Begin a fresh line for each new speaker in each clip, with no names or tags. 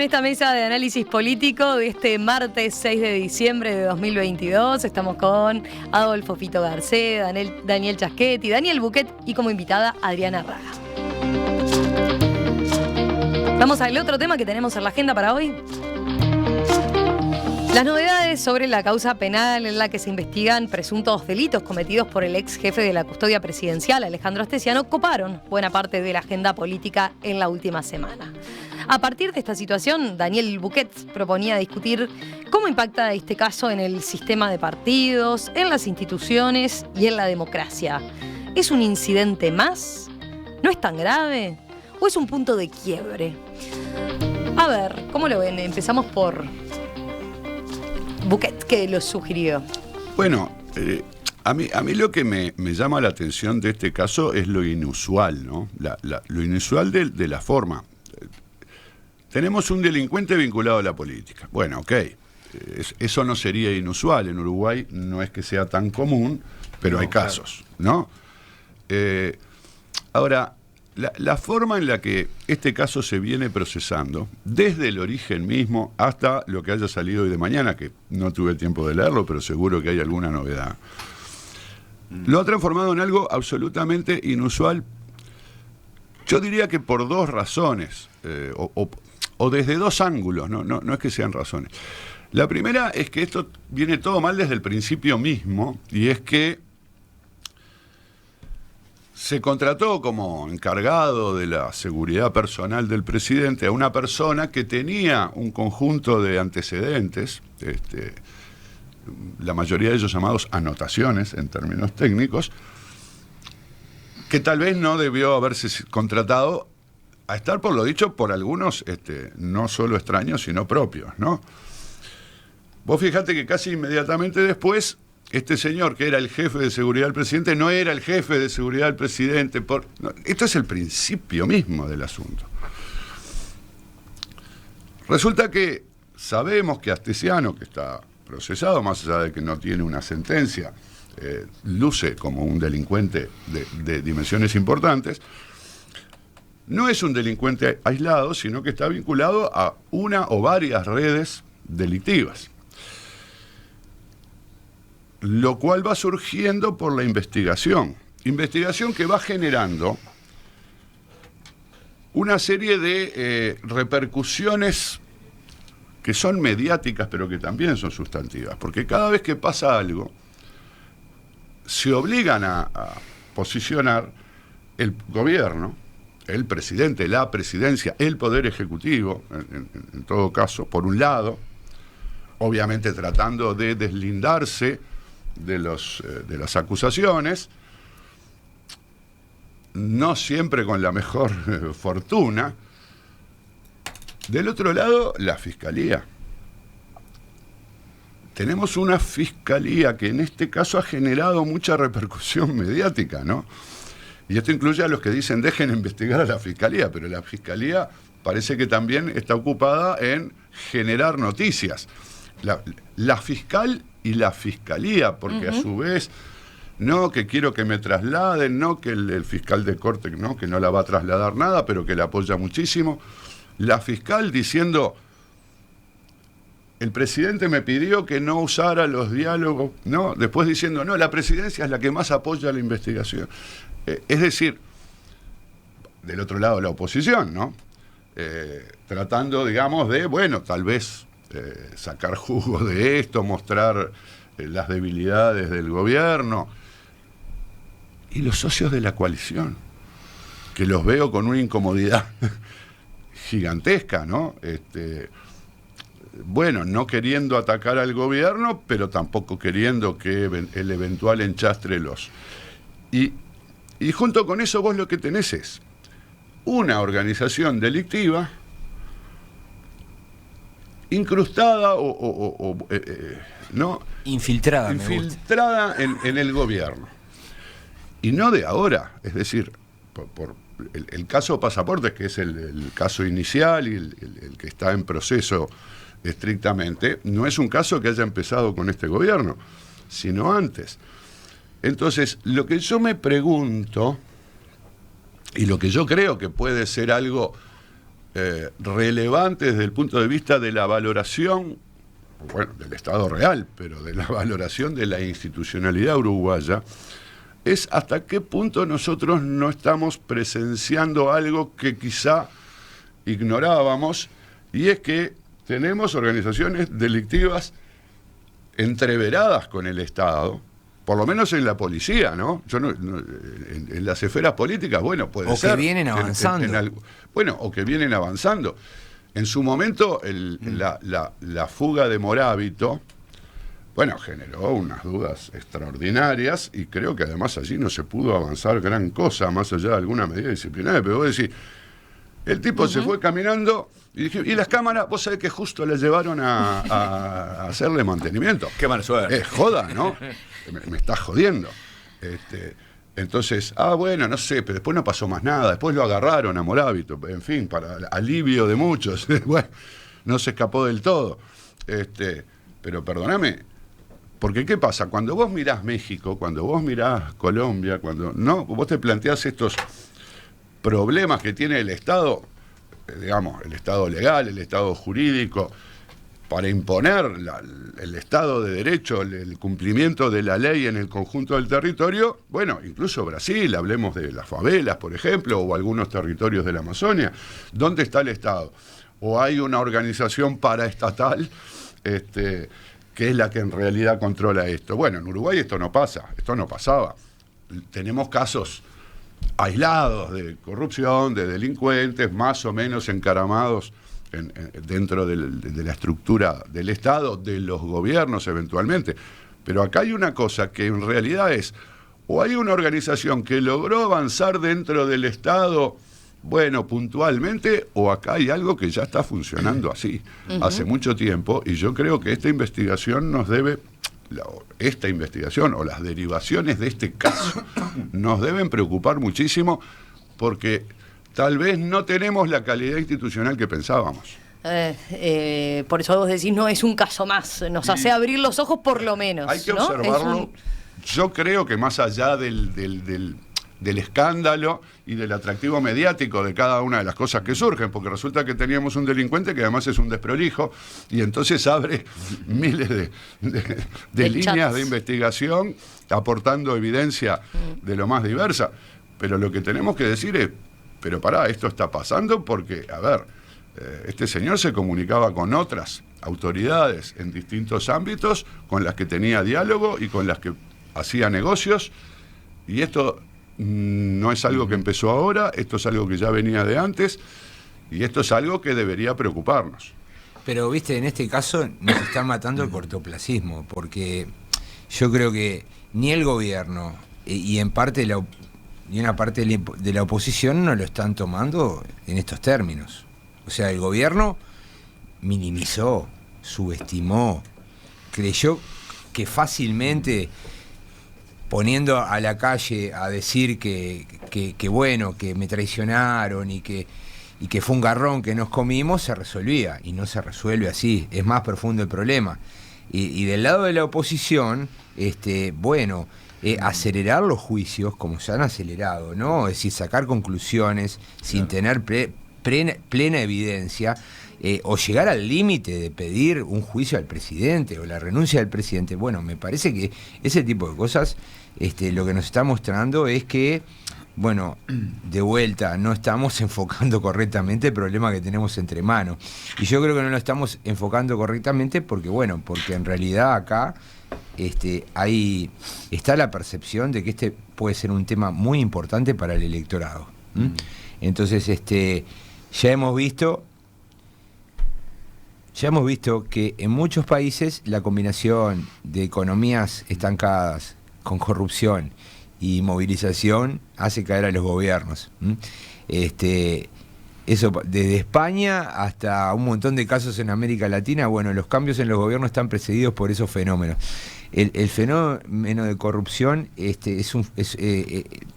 esta mesa de análisis político de este martes 6 de diciembre de 2022. Estamos con Adolfo Fito Garcés, Daniel Chaschetti, Daniel Buquet y como invitada Adriana Raga. Vamos al otro tema que tenemos en la agenda para hoy. Las novedades sobre la causa penal en la que se investigan presuntos delitos cometidos por el ex jefe de la custodia presidencial, Alejandro Astesiano, coparon buena parte de la agenda política en la última semana. A partir de esta situación, Daniel Buquet proponía discutir cómo impacta este caso en el sistema de partidos, en las instituciones y en la democracia. ¿Es un incidente más? ¿No es tan grave? ¿O es un punto de quiebre? A ver, ¿cómo lo ven? Empezamos por Buquet, que lo sugirió.
Bueno, a mí lo que me llama la atención de este caso es lo inusual, ¿no? Lo inusual de la forma. Tenemos un delincuente vinculado a la política. Bueno, ok, eso no sería inusual. En Uruguay no es que sea tan común, pero no, hay casos, ¿no? Ahora, la forma en la que este caso se viene procesando, desde el origen mismo hasta lo que haya salido hoy de mañana, que no tuve tiempo de leerlo, pero seguro que hay alguna novedad, lo ha transformado en algo absolutamente inusual. Yo diría que por dos razones, o desde dos ángulos, no es que sean razones. La primera es que esto viene todo mal desde el principio mismo, y es que se contrató como encargado de la seguridad personal del presidente a una persona que tenía un conjunto de antecedentes, la mayoría de ellos llamados anotaciones en términos técnicos, que tal vez no debió haberse contratado a estar, por lo dicho, por algunos no solo extraños, sino propios, ¿no? Vos fijate que casi inmediatamente después, este señor, que era el jefe de seguridad del presidente, no era el jefe de seguridad del presidente. Esto es el principio mismo del asunto. Resulta que sabemos que Astesiano, que está procesado, más allá de que no tiene una sentencia, luce como un delincuente de dimensiones importantes. No es un delincuente aislado, sino que está vinculado a una o varias redes delictivas. Lo cual va surgiendo por la investigación que va generando una serie de repercusiones que son mediáticas, pero que también son sustantivas, porque cada vez que pasa algo, se obligan a posicionar el gobierno, el presidente, la presidencia, el poder ejecutivo, en todo caso, por un lado, obviamente tratando de deslindarse de las acusaciones, no siempre con la mejor fortuna. Del otro lado, la fiscalía. Tenemos una fiscalía que en este caso ha generado mucha repercusión mediática, ¿no? Y esto incluye a los que dicen dejen investigar a la fiscalía, pero la fiscalía parece que también está ocupada en generar noticias. La fiscal y la fiscalía, porque a su vez, no, que quiero que me trasladen, no, que el fiscal de corte, no, que no la va a trasladar nada, pero que la apoya muchísimo. La fiscal diciendo, el presidente me pidió que no usara los diálogos, no, después diciendo, no, la presidencia es la que más apoya la investigación. Es decir, del otro lado la oposición, ¿no? Tratando, digamos, de, bueno, tal vez sacar jugo de esto, mostrar las debilidades del gobierno. Y los socios de la coalición, que los veo con una incomodidad gigantesca, ¿no? Bueno, no queriendo atacar al gobierno, pero tampoco queriendo que el eventual enchastre los... Y junto con eso vos lo que tenés es una organización delictiva incrustada ¿no?
Infiltrada
en el gobierno. Y no de ahora, es decir, por el caso Pasaportes, que es el caso inicial y el que está en proceso estrictamente, no es un caso que haya empezado con este gobierno, sino antes. Entonces, lo que yo me pregunto, y lo que yo creo que puede ser algo relevante desde el punto de vista de la valoración, bueno, del Estado real, pero de la valoración de la institucionalidad uruguaya, es hasta qué punto nosotros no estamos presenciando algo que quizá ignorábamos, y es que tenemos organizaciones delictivas entreveradas con el Estado, por lo menos en la policía, ¿no? En las esferas políticas, bueno, puede ser.
O que vienen avanzando.
Bueno, o que vienen avanzando. En su momento, la fuga de Morábito, bueno, generó unas dudas extraordinarias, y creo que además allí no se pudo avanzar gran cosa, más allá de alguna medida disciplinaria, pero vos decís, el tipo se fue caminando, y las cámaras, vos sabés que justo le llevaron a hacerle mantenimiento.
Qué mala suerte.
Es joda, ¿no? Me estás jodiendo. Entonces, bueno, no sé, pero después no pasó más nada. Después lo agarraron a Morábito, en fin, para alivio de muchos. Bueno, no se escapó del todo. Pero perdóname, porque ¿qué pasa? Cuando vos mirás México, cuando vos mirás Colombia, cuando vos te planteás estos problemas que tiene el Estado, digamos, el Estado legal, el Estado jurídico, para imponer el Estado de Derecho, el cumplimiento de la ley en el conjunto del territorio, bueno, incluso Brasil, hablemos de las favelas, por ejemplo, o algunos territorios de la Amazonia, ¿dónde está el Estado? O hay una organización paraestatal que es la que en realidad controla esto. Bueno, en Uruguay esto no pasa, esto no pasaba. Tenemos casos aislados de corrupción, de delincuentes, más o menos encaramados dentro de la estructura del Estado, de los gobiernos eventualmente. Pero acá hay una cosa que en realidad es, o hay una organización que logró avanzar dentro del Estado, bueno, puntualmente, o acá hay algo que ya está funcionando así, hace mucho tiempo, y yo creo que esta investigación nos debe, esta investigación o las derivaciones de este caso, nos deben preocupar muchísimo, porque tal vez no tenemos la calidad institucional que pensábamos.
Por eso vos decís, no es un caso más, nos hace abrir los ojos por lo menos.
Hay que
¿no?
observarlo. Yo creo que más allá del escándalo y del atractivo mediático de cada una de las cosas que surgen, porque resulta que teníamos un delincuente que además es un desprolijo, y entonces abre miles de líneas de investigación aportando evidencia de lo más diversa. Pero lo que tenemos que decir es, pero pará, esto está pasando porque, a ver, este señor se comunicaba con otras autoridades en distintos ámbitos, con las que tenía diálogo y con las que hacía negocios, y esto no es algo que empezó ahora, esto es algo que ya venía de antes, y esto es algo que debería preocuparnos.
Pero, viste, en este caso nos está matando el cortoplacismo, porque yo creo que ni el gobierno y en parte y una parte de la oposición no lo están tomando en estos términos. O sea, el gobierno minimizó, subestimó, creyó que fácilmente poniendo a la calle a decir que bueno, que me traicionaron y que fue un garrón que nos comimos, se resolvía, y no se resuelve así, es más profundo el problema. Y del lado de la oposición, bueno, acelerar los juicios como se han acelerado, ¿no? Es decir, sacar conclusiones sin tener plena evidencia, o llegar al límite de pedir un juicio al presidente o la renuncia del presidente. Bueno, me parece que ese tipo de cosas lo que nos está mostrando es que, bueno, de vuelta, no estamos enfocando correctamente el problema que tenemos entre manos. Y yo creo que no lo estamos enfocando correctamente porque, bueno, porque en realidad acá ahí está la percepción de que este puede ser un tema muy importante para el electorado. Entonces, ya hemos visto que en muchos países la combinación de economías estancadas con corrupción y movilización hace caer a los gobiernos. Eso desde España hasta un montón de casos en América Latina. Bueno, los cambios en los gobiernos están precedidos por esos fenómenos. El fenómeno de corrupción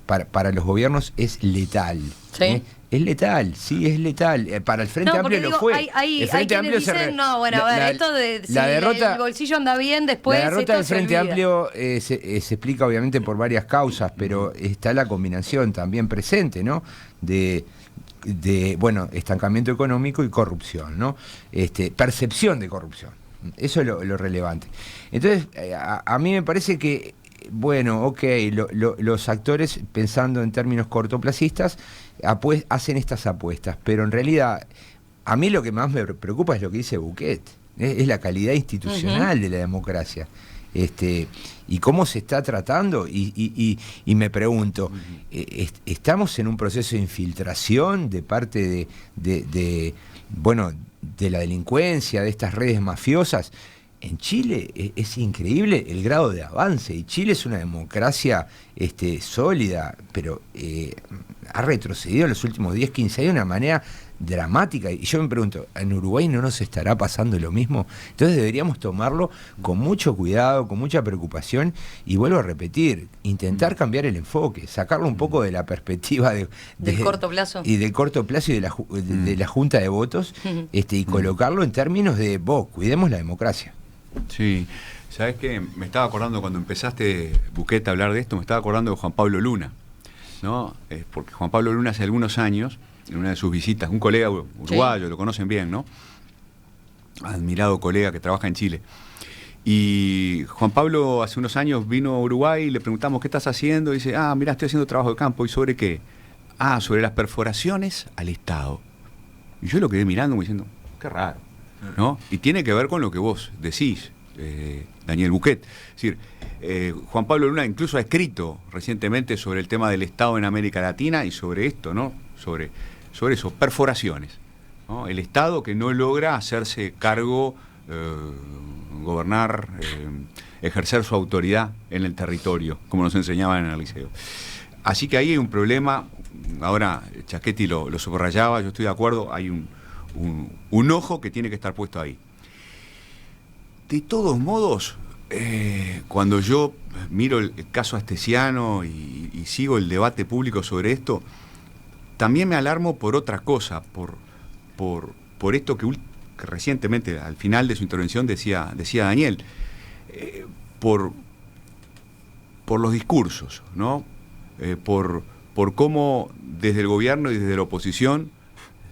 para los gobiernos es letal.
¿Sí?
Es letal, sí, es letal. Para el Frente Amplio lo fue.
Hay quienes dicen, no, bueno, a ver, esto de si el bolsillo anda bien, después
la derrota del Frente
olvida.
Amplio se explica obviamente por varias causas, pero está la combinación también presente, ¿no? De bueno, estancamiento económico y corrupción, ¿no? Percepción de corrupción. Eso es lo relevante. Entonces, a mí me parece que, bueno, ok, los actores, pensando en términos cortoplacistas, hacen estas apuestas, pero en realidad, a mí lo que más me preocupa es lo que dice Bouquet, es la calidad institucional de la democracia. Y cómo se está tratando, y me pregunto, ¿estamos en un proceso de infiltración de parte de la delincuencia, de estas redes mafiosas? En Chile es increíble el grado de avance, y Chile es una democracia sólida, pero ha retrocedido en los últimos 10, 15 años de una manera dramática, y yo me pregunto, ¿en Uruguay no nos estará pasando lo mismo? Entonces deberíamos tomarlo con mucho cuidado, con mucha preocupación, y vuelvo a repetir, intentar cambiar el enfoque, sacarlo un poco de la perspectiva
del corto plazo
y del corto plazo y de la junta de votos, y colocarlo en términos de cuidemos la democracia.
Sí, ¿sabes qué? Me estaba acordando cuando empezaste, Bouquet, a hablar de esto, me estaba acordando de Juan Pablo Luna, ¿no? Porque Juan Pablo Luna hace algunos años, en una de sus visitas, un colega uruguayo, sí, lo conocen bien, ¿no? Admirado colega que trabaja en Chile. Y Juan Pablo hace unos años vino a Uruguay y le preguntamos, ¿qué estás haciendo? Y dice, mira, estoy haciendo trabajo de campo. ¿Y sobre qué? Sobre las perforaciones al Estado. Y yo lo quedé mirando como diciendo, qué raro, ¿no? Y tiene que ver con lo que vos decís, Daniel Bouquet. Es decir, Juan Pablo Luna incluso ha escrito recientemente sobre el tema del Estado en América Latina y sobre esto, ¿no? Sobre eso, perforaciones, ¿no? El Estado que no logra hacerse cargo, gobernar, ejercer su autoridad en el territorio, como nos enseñaban en el liceo. Así que ahí hay un problema. Ahora Chaschetti lo subrayaba, yo estoy de acuerdo, hay un ojo que tiene que estar puesto ahí. De todos modos, cuando yo miro el caso Astesiano y sigo el debate público sobre esto, también me alarmo por otra cosa, por esto que recientemente, al final de su intervención, decía Daniel, por los discursos, ¿no? Por cómo desde el gobierno y desde la oposición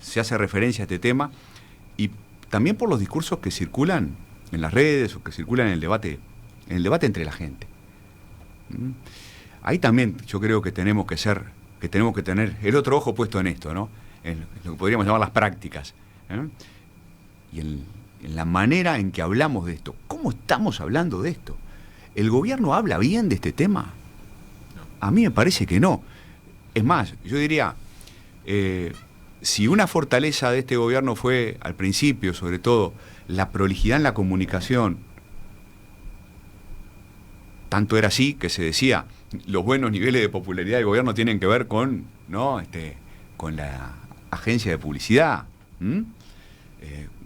se hace referencia a este tema, y también por los discursos que circulan en las redes o que circulan en el debate entre la gente. Ahí también yo creo que tenemos que tener el otro ojo puesto en esto, ¿no? En lo que podríamos llamar las prácticas, y en la manera en que hablamos de esto. ¿Cómo estamos hablando de esto? ¿El gobierno habla bien de este tema? A mí me parece que no. Es más, yo diría, si una fortaleza de este gobierno fue, al principio, sobre todo, la prolijidad en la comunicación, tanto era así que se decía, los buenos niveles de popularidad del gobierno tienen que ver con, ¿no? Con la agencia de publicidad,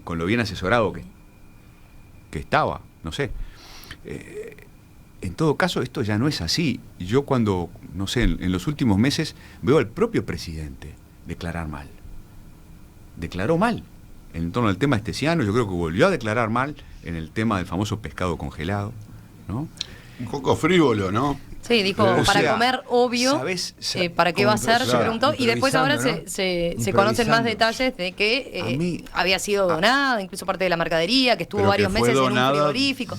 con lo bien asesorado que estaba, no sé. En todo caso, esto ya no es así. Yo cuando, no sé, en los últimos meses veo al propio presidente declarar mal. Declaró mal en torno al tema Astesiano. Yo creo que volvió a declarar mal en el tema del famoso pescado congelado, ¿no?
Un poco frívolo, ¿no?
Sí, dijo, para comer, obvio, ¿para qué va a ser? Se preguntó, y después ahora, ¿no? se conocen más detalles de que había sido donada, incluso parte de la mercadería, que estuvo varios meses en un frigorífico.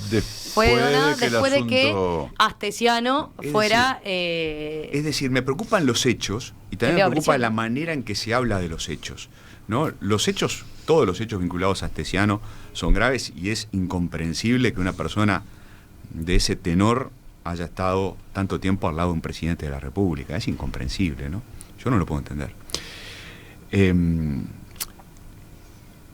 Fue donada después de que Astesiano fuera...
es decir, me preocupan los hechos, y también me preocupa la manera en que se habla de los hechos, ¿no? Los hechos, todos los hechos vinculados a Astesiano son graves, y es incomprensible que una persona de ese tenor haya estado tanto tiempo al lado de un presidente de la República. Es incomprensible, ¿no? Yo no lo puedo entender.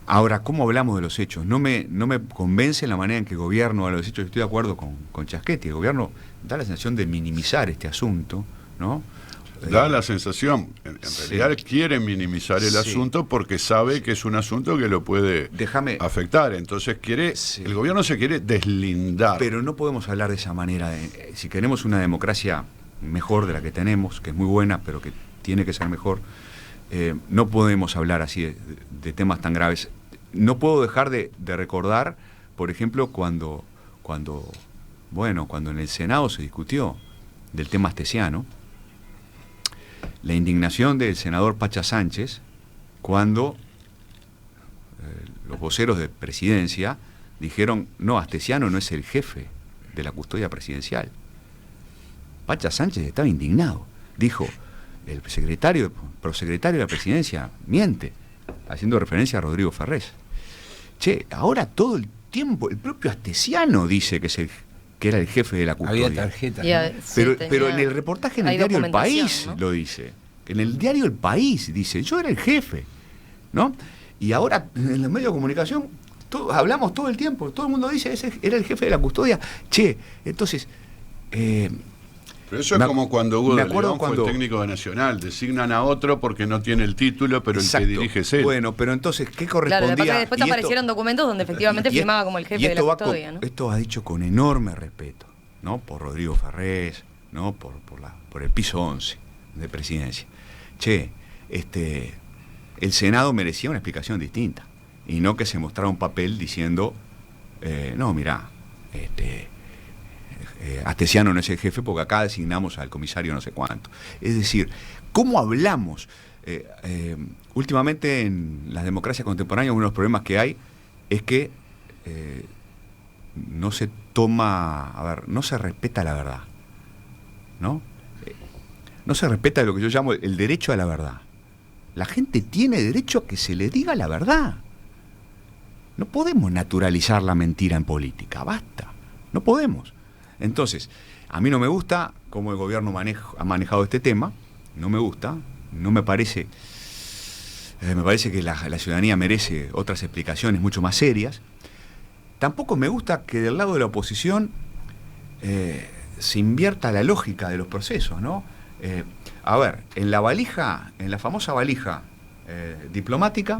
Ahora, ¿cómo hablamos de los hechos? No me convence la manera en que el gobierno habla de los hechos. Estoy de acuerdo con Chaschetti. El gobierno da la sensación de minimizar este asunto, ¿no?
Da la sensación, en realidad quiere minimizar el asunto porque sabe que es un asunto que lo puede afectar, entonces el gobierno se quiere deslindar.
Pero no podemos hablar de esa manera. Si queremos una democracia mejor de la que tenemos, que es muy buena, pero que tiene que ser mejor, no podemos hablar así de temas tan graves. No puedo dejar de recordar, por ejemplo, cuando en el Senado se discutió del tema Astesiano, la indignación del senador Pacha Sánchez, cuando los voceros de presidencia dijeron, no, Astesiano no es el jefe de la custodia presidencial. Pacha Sánchez estaba indignado. Dijo, el prosecretario de la presidencia miente, haciendo referencia a Rodrigo Ferrés. Che, ahora todo el tiempo, el propio Astesiano dice que era el jefe de la custodia.
Había tarjetas.
Pero en el reportaje en el diario El País, ¿no?, lo dice. En el diario El País dice, yo era el jefe, ¿no? Y ahora en los medios de comunicación hablamos todo el tiempo, todo el mundo dice, ese era el jefe de la custodia. Che, entonces...
pero eso es como cuando Hugo de León fue el técnico de Nacional, designan a otro porque no tiene el título, pero
exacto,
el que dirige es él.
Bueno, pero entonces, ¿qué correspondía?
Claro, que después aparecieron documentos donde efectivamente firmaba como el jefe de la custodia, ¿no?
Esto ha dicho con enorme respeto, ¿no? Por Rodrigo Ferrés, ¿no? Por el piso 11 de presidencia. Che, el Senado merecía una explicación distinta, y no que se mostrara un papel diciendo, no, mirá, Astesiano no es el jefe porque acá designamos al comisario no sé cuánto. Es decir, ¿cómo hablamos? Últimamente en las democracias contemporáneas uno de los problemas que hay es que no se no se respeta la verdad, ¿no? No se respeta lo que yo llamo el derecho a la verdad. La gente tiene derecho a que se le diga la verdad. No podemos naturalizar la mentira en política, basta, no podemos. Entonces, a mí no me gusta cómo el gobierno ha manejado este tema, no me gusta, no me parece, me parece que la ciudadanía merece otras explicaciones mucho más serias. Tampoco me gusta que del lado de la oposición se invierta la lógica de los procesos, ¿no? A ver, en la famosa valija diplomática,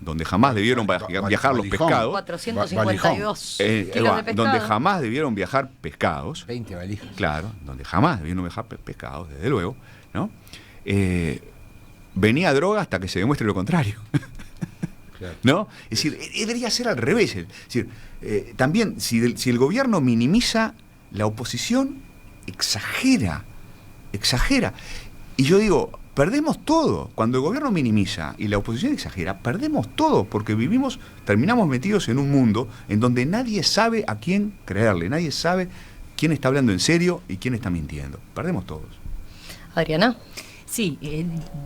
donde jamás debieron viajar los pescados.
452 kilos de pescado.
Donde jamás debieron viajar pescados.
20 valijas.
Claro, donde jamás debieron viajar pescados, desde luego, ¿no? Venía droga hasta que se demuestre lo contrario. Claro. ¿No? Es decir, debería ser al revés. Es decir, también, si el gobierno minimiza, la oposición exagera. Y yo digo, perdemos todo. Cuando el gobierno minimiza y la oposición exagera, perdemos todo, porque terminamos metidos en un mundo en donde nadie sabe a quién creerle, nadie sabe quién está hablando en serio y quién está mintiendo. Perdemos todos.
Adriana.
Sí,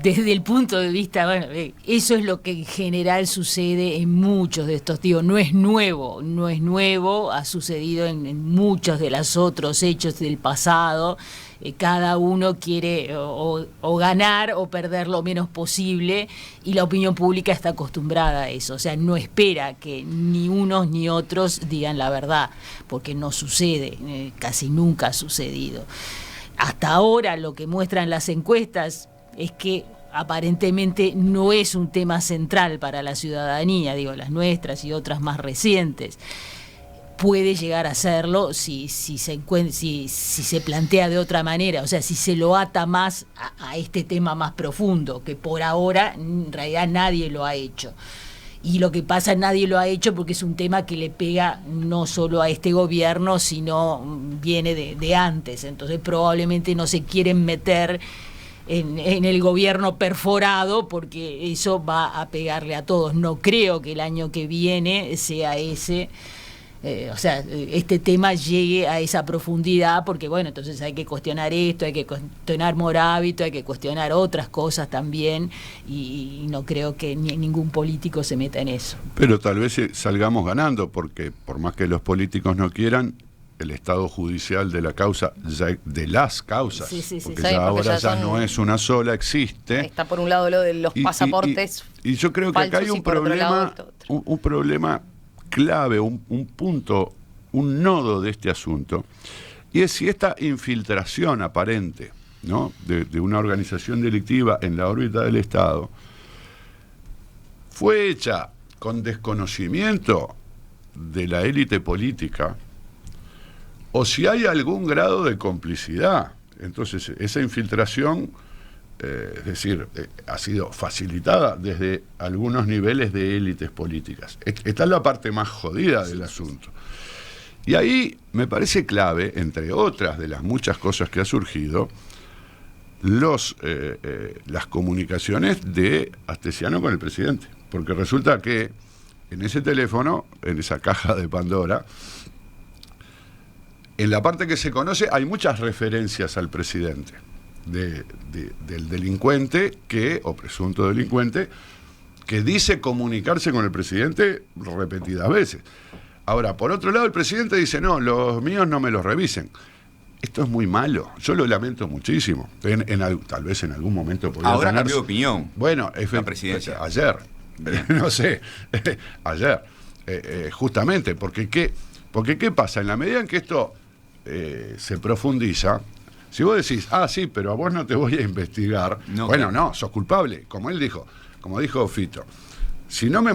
desde el punto de vista, bueno, eso es lo que en general sucede en muchos de estos, no es nuevo, ha sucedido en muchos de los otros hechos del pasado. Cada uno quiere o ganar o perder lo menos posible, y la opinión pública está acostumbrada a eso, o sea, no espera que ni unos ni otros digan la verdad, porque no sucede, casi nunca ha sucedido. Hasta ahora lo que muestran las encuestas es que aparentemente no es un tema central para la ciudadanía, las nuestras y otras más recientes. Puede llegar a serlo si se plantea de otra manera, o sea, si se lo ata más a este tema más profundo, que por ahora en realidad nadie lo ha hecho. Y lo que pasa, nadie lo ha hecho porque es un tema que le pega no solo a este gobierno, sino viene de antes. Entonces probablemente no se quieren meter en el gobierno perforado, porque eso va a pegarle a todos. No creo que el año que viene sea ese... este tema llegue a esa profundidad, porque bueno, entonces hay que cuestionar esto, hay que cuestionar Morabito, hay que cuestionar otras cosas también, y no creo que ningún político se meta en eso.
Pero tal vez salgamos ganando, porque por más que los políticos no quieran, el estado judicial de la causa, de las causas, porque ya ahora ya no es una sola, existe.
Está por un lado lo de los pasaportes.
Y yo creo que acá hay un problema clave, un punto, un nodo de este asunto, y es si esta infiltración aparente, ¿no?, de una organización delictiva en la órbita del Estado fue hecha con desconocimiento de la élite política, o si hay algún grado de complicidad. Entonces esa infiltración, es decir, ha sido facilitada desde algunos niveles de élites políticas. Esta es la parte más jodida del asunto. Y ahí me parece clave, entre otras de las muchas cosas que ha surgido, las comunicaciones de Astesiano con el presidente. Porque resulta que en ese teléfono, en esa caja de Pandora, en la parte que se conoce hay muchas referencias al presidente, del delincuente o presunto delincuente, que dice comunicarse con el presidente repetidas veces. Ahora, por otro lado, el presidente dice, no, los míos no me los revisen. Esto es muy malo, yo lo lamento muchísimo. Tal vez en algún momento podría
ahora
tener...
cambió de opinión.
Bueno,
la presidencia.
Ayer, no sé, ayer, justamente, porque ¿qué pasa? En la medida en que esto se profundiza, si vos decís, sí, pero a vos no te voy a investigar,
no,
bueno, no, sos culpable, como él dijo, como dijo Fito. Si no me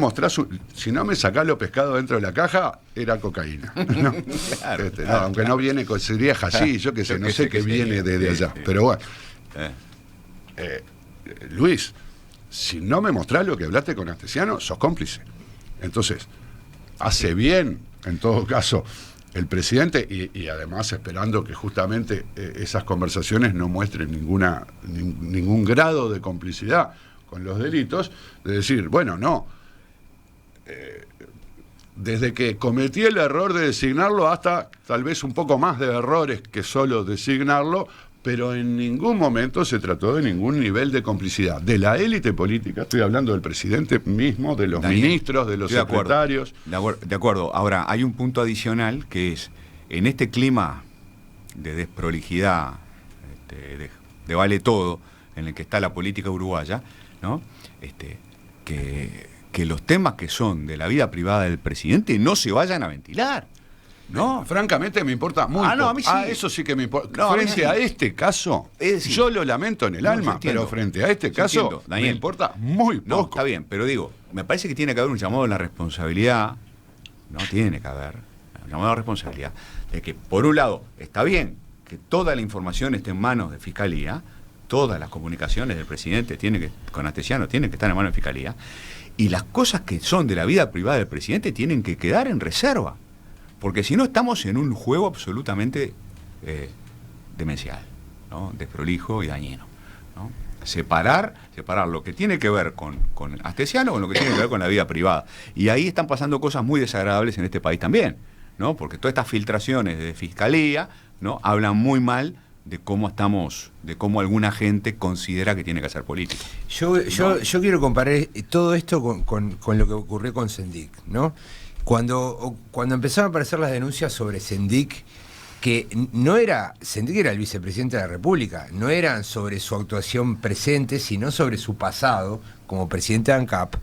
si no me sacás los pescados dentro de la caja, era cocaína. ¿No?
Claro,
No, aunque no viene, sería hashish, yo qué sé, no sé qué viene desde allá. Pero bueno. Luis, si no me mostrás lo que hablaste con Astesiano, sos cómplice. Entonces, hace bien, en todo caso, el presidente, y además esperando que justamente esas conversaciones no muestren ningún grado de complicidad con los delitos, de decir, bueno, no, desde que cometí el error de designarlo hasta tal vez un poco más de errores que solo designarlo, pero en ningún momento se trató de ningún nivel de complicidad. De la élite política, estoy hablando del presidente mismo, de los ministros, de los secretarios.
De acuerdo. Ahora, hay un punto adicional que es, en este clima de desprolijidad, de vale todo, en el que está la política uruguaya, ¿no? Que los temas que son de la vida privada del presidente no se vayan a ventilar. No,
francamente me importa muy poco.
No, a mí sí.
Eso sí que me importa.
No,
frente a este caso, yo lo lamento en el alma, pero frente a este caso me importa muy poco.
No, está bien, pero digo, me parece que tiene que haber un llamado a la responsabilidad, tiene que haber un llamado a la responsabilidad, de que por un lado, está bien que toda la información esté en manos de Fiscalía, todas las comunicaciones del presidente con Astesiano tienen que estar en manos de Fiscalía, y las cosas que son de la vida privada del presidente tienen que quedar en reserva, porque si no estamos en un juego absolutamente demencial, ¿no? Desprolijo y dañino, ¿no? Separar lo que tiene que ver con Astesiano con lo que tiene que ver con la vida privada, y ahí están pasando cosas muy desagradables en este país también, ¿no? Porque todas estas filtraciones de Fiscalía, ¿no? Hablan muy mal de cómo alguna gente considera que tiene que hacer política.
Yo quiero comparar todo esto con lo que ocurrió con Sendik, ¿no? Cuando empezaron a aparecer las denuncias sobre Sendik, que Sendik era el vicepresidente de la República, no eran sobre su actuación presente, sino sobre su pasado como presidente de ANCAP.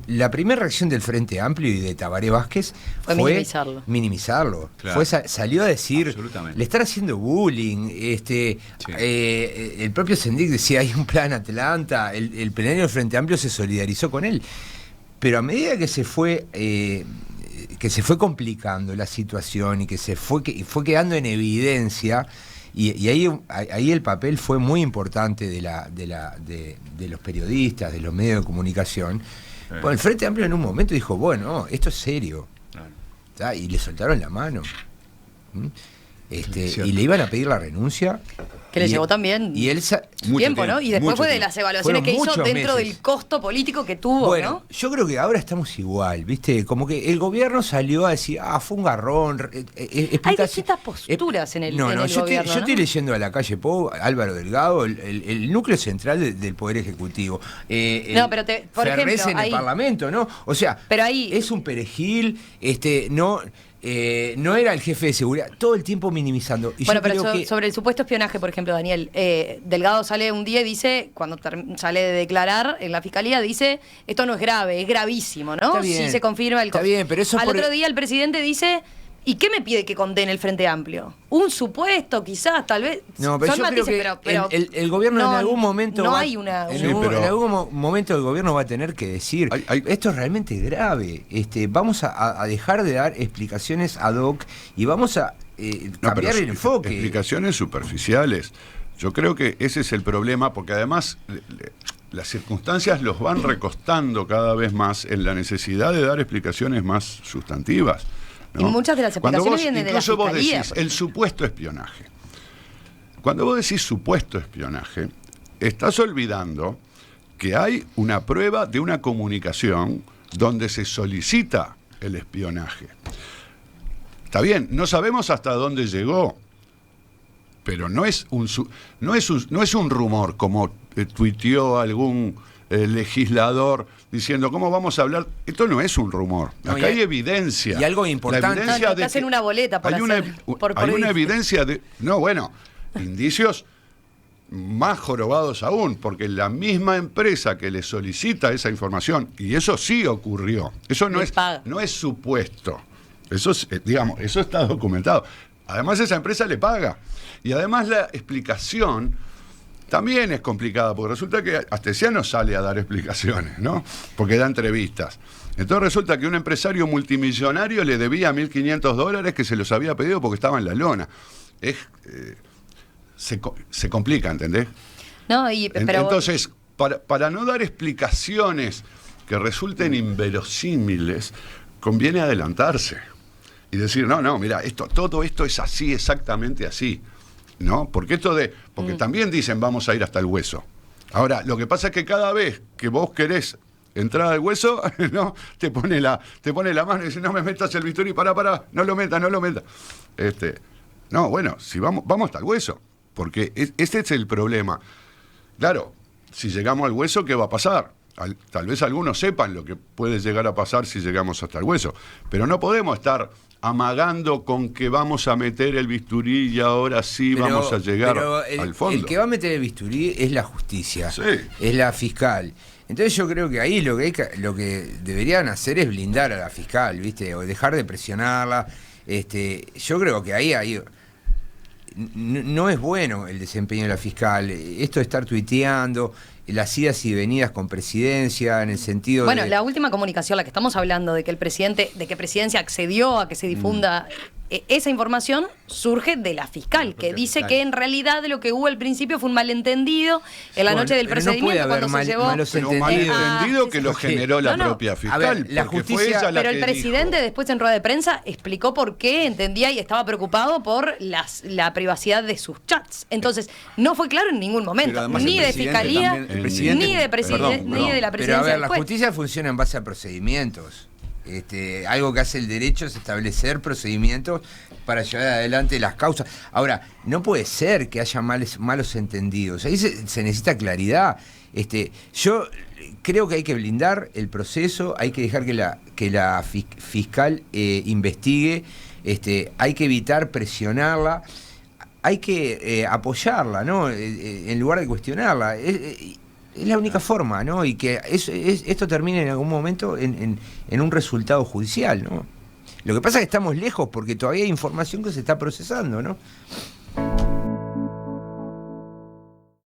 La primera reacción del Frente Amplio y de Tabaré Vázquez fue minimizarlo.
Claro.
Salió a decir, le están haciendo bullying.
Sí.
El propio Sendik decía, hay un plan Atlanta, el plenario del Frente Amplio se solidarizó con él. Pero a medida que se fue complicando la situación y que fue quedando en evidencia, y ahí el papel fue muy importante de los periodistas, de los medios de comunicación. Bueno, el Frente Amplio en un momento dijo, bueno, esto es serio. Claro. Y le soltaron la mano. Y le iban a pedir la renuncia.
Que le llevó también tiempo, ¿no? Y después fue de las evaluaciones que hizo dentro del costo político que tuvo,
bueno,
¿no?
Yo creo que ahora estamos igual, ¿viste? Como que el gobierno salió a decir, fue un garrón.
Hay distintas posturas en el gobierno,
yo estoy leyendo a la calle Pou, Álvaro Delgado, el núcleo central del Poder Ejecutivo.
Pero por ejemplo,
en el Parlamento, ¿no? O sea,
pero ahí
es un perejil, no era el jefe de seguridad, todo el tiempo minimizando. Y
bueno, pero sobre el supuesto espionaje, por ejemplo, Daniel, Delgado sale un día y dice, cuando sale de declarar en la fiscalía, dice, esto no es grave, es gravísimo, ¿no? Sí se confirma el
caso. Está bien, pero eso
al otro día el presidente dice, ¿y qué me pide que condene el Frente Amplio? Un supuesto, quizás, tal vez.
No, pero
son
yo
matices,
creo que
pero
el gobierno en algún momento
en
algún momento el gobierno va a tener que decir, esto es realmente grave, vamos a dejar de dar explicaciones ad hoc y vamos a cambiar el enfoque.
Explicaciones superficiales. Yo creo que ese es el problema, porque además las circunstancias los van recostando cada vez más en la necesidad de dar explicaciones más sustantivas, ¿no?
Y muchas de las explicaciones vienen de la
Incluso vos
Fiscalía.
decís, el supuesto espionaje. cuando vos decís supuesto espionaje, estás olvidando que hay una prueba de una comunicación donde se solicita el espionaje. Está bien, no sabemos hasta dónde llegó, pero no es un rumor como tuiteó algún legislador diciendo cómo vamos a hablar. Esto no es un rumor.
No,
acá hay evidencia.
Y algo importante.
Te hacen una boleta por
hay una evidencia de... No, bueno, indicios más jorobados aún, porque la misma empresa que le solicita esa información, y eso sí ocurrió, eso no es supuesto, eso digamos, eso está documentado. Además esa empresa le paga, y además la explicación también es complicada, porque resulta que Astesiano sale a dar explicaciones, ¿no? Porque da entrevistas. Entonces resulta que un empresario multimillonario le debía $1.500 que se los había pedido porque estaba en la lona. Se complica, ¿entendés?
No, pero
entonces, para no dar explicaciones que resulten inverosímiles, conviene adelantarse y decir, no, mira, todo esto es así, exactamente así, ¿no? Porque también dicen vamos a ir hasta el hueso. Ahora, lo que pasa es que cada vez que vos querés entrar al hueso, ¿no? te pone la mano y dice, no me metas el bisturí, pará, no lo metas. No, bueno, si vamos hasta el hueso. Porque este es el problema. Claro, si llegamos al hueso, ¿qué va a pasar? Tal vez algunos sepan lo que puede llegar a pasar si llegamos hasta el hueso. Pero no podemos estar amagando con que vamos a meter el bisturí y ahora sí vamos a llegar al fondo.
El que va a meter el bisturí es la justicia,
sí.
Es la fiscal. Entonces yo creo que ahí lo que deberían hacer es blindar a la fiscal, ¿viste? O dejar de presionarla. Yo creo que ahí no es bueno el desempeño de la fiscal. Esto de estar tuiteando, las idas y venidas con presidencia, en el sentido
bueno, la última comunicación, la que estamos hablando, de que presidencia accedió a que se difunda esa información, surge de la fiscal, que dice que en realidad lo que hubo al principio fue un malentendido en la noche del procedimiento, cuando se llevó...
Pero malentendido que lo generó la propia fiscal.
A ver, la justicia...
Pero el presidente después en rueda de prensa explicó por qué entendía y estaba preocupado por la privacidad de sus chats. Entonces, no fue claro en ningún momento, ni de fiscalía, ni de la presidencia.
Pero a ver, la justicia funciona en base a procedimientos. Algo que hace el derecho es establecer procedimientos para llevar adelante las causas. Ahora, no puede ser que haya malos entendidos. Ahí se necesita claridad. Yo creo que hay que blindar el proceso, hay que dejar que la fiscal investigue, hay que evitar presionarla, hay que apoyarla, ¿no? En lugar de cuestionarla. Es la única forma, ¿no? Y que esto termine en algún momento en un resultado judicial, ¿no? Lo que pasa es que estamos lejos porque todavía hay información que se está procesando, ¿no?